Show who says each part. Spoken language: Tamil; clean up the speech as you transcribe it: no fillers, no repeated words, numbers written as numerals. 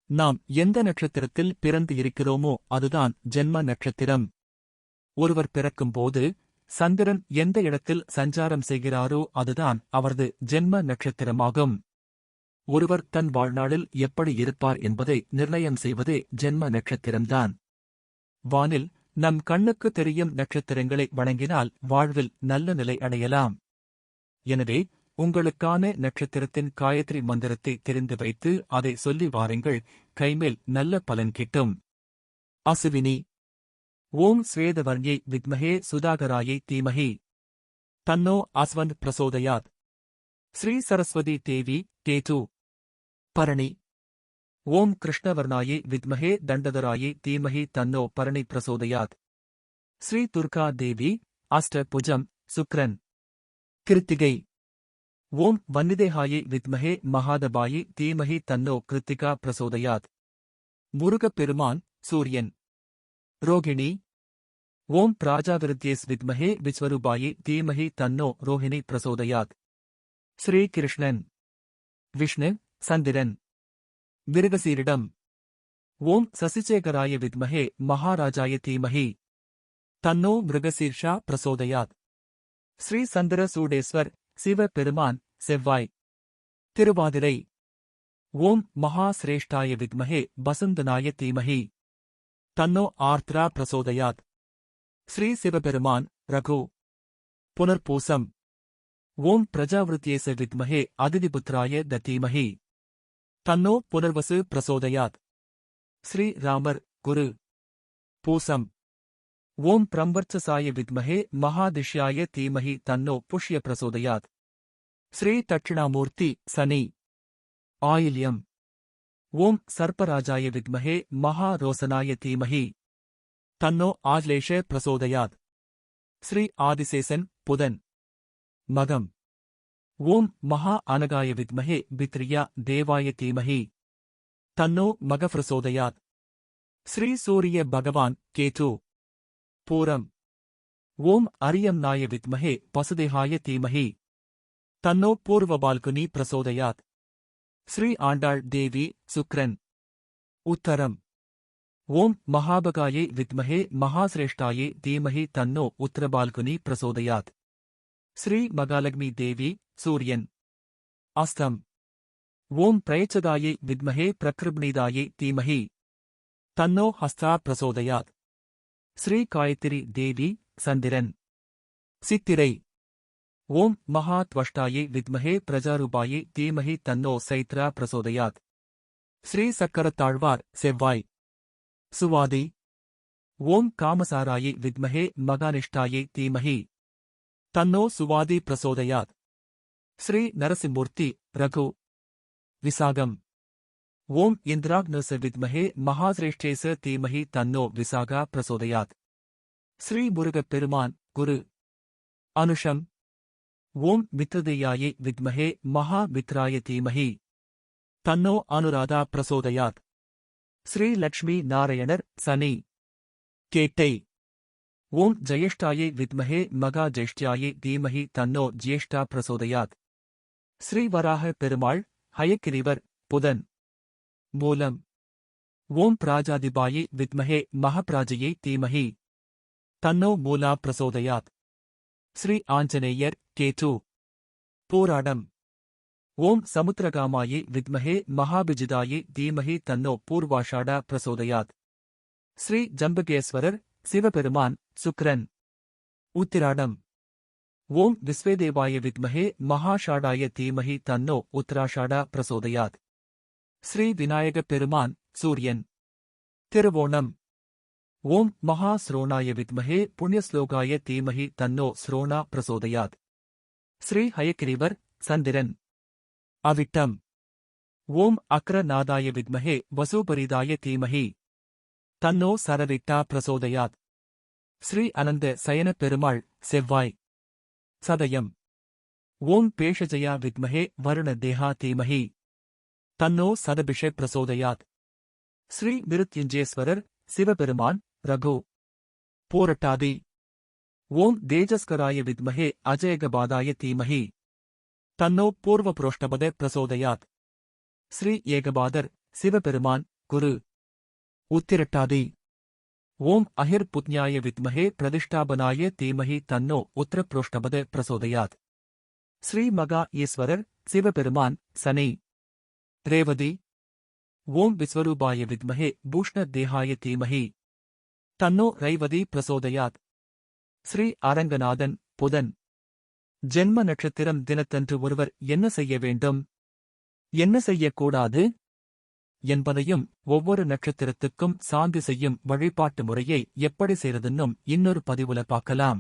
Speaker 1: நாம் எந்த நட்சத்திரத்தில் பிறந்து இருக்கிறோமோ அதுதான் ஜென்ம நட்சத்திரம். ஒருவர் பிறக்கும்போது சந்திரன் எந்த இடத்தில் சஞ்சாரம் செய்கிறாரோ அதுதான் அவரது ஜென்ம நட்சத்திரமாகும். ஒருவர் தன் வாழ்நாளில் எப்படி இருப்பார் என்பதை நிர்ணயம் செய்வதே ஜென்ம நட்சத்திரம்தான். வானில் நம் கண்ணுக்கு தெரியும் நட்சத்திரங்களை வணங்கினால் வாழ்வில் நல்ல நிலை அடையலாம். எனவே உங்களுக்கான நட்சத்திரத்தின் காயத்ரி மந்திரத்தை தெரிந்து வைத்து அதை சொல்லி வாருங்கள், கைமேல் நல்ல பலன் கிட்டும். அசுவினி. ஓம் ஸ்வேதவர்ணியை வித்மஹே சுதாகராயை தீமஹி தன்னோ அஸ்வன் பிரசோதயாத். ஸ்ரீ சரஸ்வதி தேவி கேது. பரணி. ஓம் கிருஷ்ணவர்ணாயை வித்மஹே தண்டதராயை தீமஹி தன்னோ பரணி பிரசோதயாத். ஸ்ரீ துர்கா தேவி அஷ்ட புஜம் சுக்ரன். கிருத்திகை. ஓம் வன்னிதேகாயை வித்மஹே மகாதபாயி தீமஹி தன்னோ கிருத்திகா பிரசோதயாத். முருகப்பெருமான் சூரியன். ரோகிணி. ஓம் பிராஜாவிருத்யேஸ் வித்மஹே விஸ்வரூபாயி தீமஹி தன்னோ ரோஹிணி பிரசோதயாத். ஸ்ரீகிருஷ்ணன். விஷ்ணு சந்திரன். மிருகசீரிடம். ஓம் சசிசேகராய வித்மஹே மகாராஜாய தீமஹி தன்னோ மிருகசீர்ஷா பிரசோதயாத். ஸ்ரீ சந்திர சூடேஸ்வர் சிவ பெருமான் செவ்வாய். திருவாதிரை. ஓம் மகாசிரேஷ்டாய வித்மஹே வசந்தனாய தீமஹி தன்னோ ஆர்த்ரா பிரசோதயாத். ஸ்ரீ சிவபெருமான் ரகு. புனர்பூசம். ஓம் பிரஜாவிருத்யேச வித்மஹே அதிதிபுத்ராய தீமஹி தன்னோ புனர்வசு பிரசோதயாத். ஸ்ரீ ராமர் குரு. பூசம். ஓம் பிரம்வர்ச்சசாய வித்மஹே மகாதிஷ்யாய தீமஹி தன்னோ புஷ்ய பிரசோதயாத். ஸ்ரீ தட்சிணாமூர்த்தி சனி. ஆயில்யம். ஓம் சர்ப்பராஜாய வித்மஹே மகாரோசனாய தீமஹி தன்னோ ஆஜ்லேஷ பிரசோதயாத். ஸ்ரீ ஆதிசேசன் புதன். மகம். ஓம் மகா அனகாய வித்மஹே பித்ரியா தேவாய தீமஹி தன்னோ மக பிரசோதயாத். ஸ்ரீ சூரிய பகவான் கேது. பூரம். ஓம் அரியம்னாய வித்மஹே வசுதேகாய தீமஹி தன்னோ பூர்வபால்குனி பிரசோதயாத். ஸ்ரீ ஆண்டாள் தேவி சுக்ரன். உத்தரம். ஓம் மகாபகாயை வித்மஹே மகாசிரேஷ்டாயே தீமஹி தன்னோ உத்தரபால்குனி பிரசோதயாத். ஸ்ரீ மகாலக்ஷ்மி தேவி சூரியன். அஸ்தம். ஓம் பிரயச்சதாயை வித்மஹே பிரக்ருப்ணீதாயை தீமஹி தன்னோ ஹஸ்தா பிரசோதயாத். ஸ்ரீ காயத்ரி தேவி சந்திரன். சித்திரை. ஓம் மகாத்வஷ்டாயை வித்மஹே பிரஜாரூபாயை தீமஹி தன்னோ சைத்ரா பிரசோதயாத். ஸ்ரீ சக்கரத்தாழ்வார் செவ்வாய். சுவாதி. ஓம் காமசாராயை வித்மஹே மகானிஷ்டாயை தீமஹி தன்னோ சுவாதி பிரசோதயாத். ஸ்ரீ நரசிம்மூர்த்தி ரகு. விசாகம். ஓம் இந்திராக்னச வித்மஹே மகாசிரேஷ்டேச தீமஹி தன்னோ விசாகா பிரசோதயாத். ஸ்ரீ முருகப் பெருமான் குரு. அனுஷம். ஓம் மித்ரதேயாயை வித்மஹே மகா மித்ராய தீமஹி தன்னோ அனுராதா பிரசோதயாத். ஸ்ரீ லக்ஷ்மி நாராயணர் சனி. கேட்டை. ஓம் ஜயேஷ்டாயை வித்மஹே மகா ஜேஷ்டாயை தீமஹி தன்னோ ஜ்யேஷ்டா பிரசோதயாத். ஸ்ரீ வராக பெருமாள் ஹயக்கிரிவர் புதன். மூலம். ஓம் பிராஜாதிபாயை வித்மஹே மகப்ராஜையை தீமஹி தன்னோ மூலா பிரசோதயாத். ஸ்ரீ ஆஞ்சநேயர் கேது. போராடம். ஓம் சமுத்திரகாமாயை வித்மஹே மகாபிஜிதாயை தீமஹி தன்னோ பூர்வாஷாடா பிரசோதயாத். ஸ்ரீ ஜம்பகேஸ்வரர் சிவபெருமான் சுக்ரன். உத்திராடம். ஓம் விஸ்வேதேவாய வித்மஹே மகாஷாடாய தீமஹி தன்னோ உத்தராஷாடா பிரசோதயாத். ஸ்ரீ விநாயகப் பெருமான் சூரியன். திருவோணம். ஓம் மகா ஸ்ரோணாய வித்மஹே புண்ணியஸ்லோகாய தீமஹி தன்னோ ஸ்ரோணா பிரசோதயாத். ஸ்ரீ ஹயக்கிரிவர் சந்திரன். அவிட்டம். ஓம் அக்ரநாதாய வித்மஹே வசூபரிதாய தீமஹி தன்னோ சரவிட்டா பிரசோதயாத். ஸ்ரீ அனந்த சயனப் பெருமாள் செவ்வாய். சதயம். ஓம் பேஷஜயா வித்மஹே வருண தேஹா தீமஹி தன்னோ சதபிஷ பிரசோதயாத். ஸ்ரீ மிருத்யுஞ்சேஸ்வரர் சிவபெருமான் ரகு. போரட்டாதி. ஓம் தேஜஸ்கராய வித்மஹே அஜயகபாதாய தீமஹி தன்னோ பூர்வபுரோஷ்டபத பிரசோதயாத். ஸ்ரீ ஏகபாதர் சிவபெருமான் குரு. உத்திரட்டாதி. ஓம் அஹிர் புத்ஞாய வித்மஹே பிரதிஷ்டாபனாய தீமஹி தன்னோ உத்தரப்ரோஷ்டபத பிரசோதயாத். ஸ்ரீ மகா ஈஸ்வரர் சிவபெருமான் சனி. ரேவதி. ஓம் விஸ்வரூபாய வித்மஹே பூஷ்ண தேகாய தீமஹி தன்னோ ரைவதி பிரசோதயாத். ஸ்ரீ அரங்கநாதன் புதன். ஜென்ம நட்சத்திரம் தினத்தன்று ஒருவர் என்ன செய்ய வேண்டும், என்ன செய்யக்கூடாது என்பதையும் ஒவ்வொரு நட்சத்திரத்துக்கும் சாந்தி செய்யும் வழிபாட்டு முறையை எப்படி செய்றதுன்னும் இன்னொரு பதிவுல பார்க்கலாம்.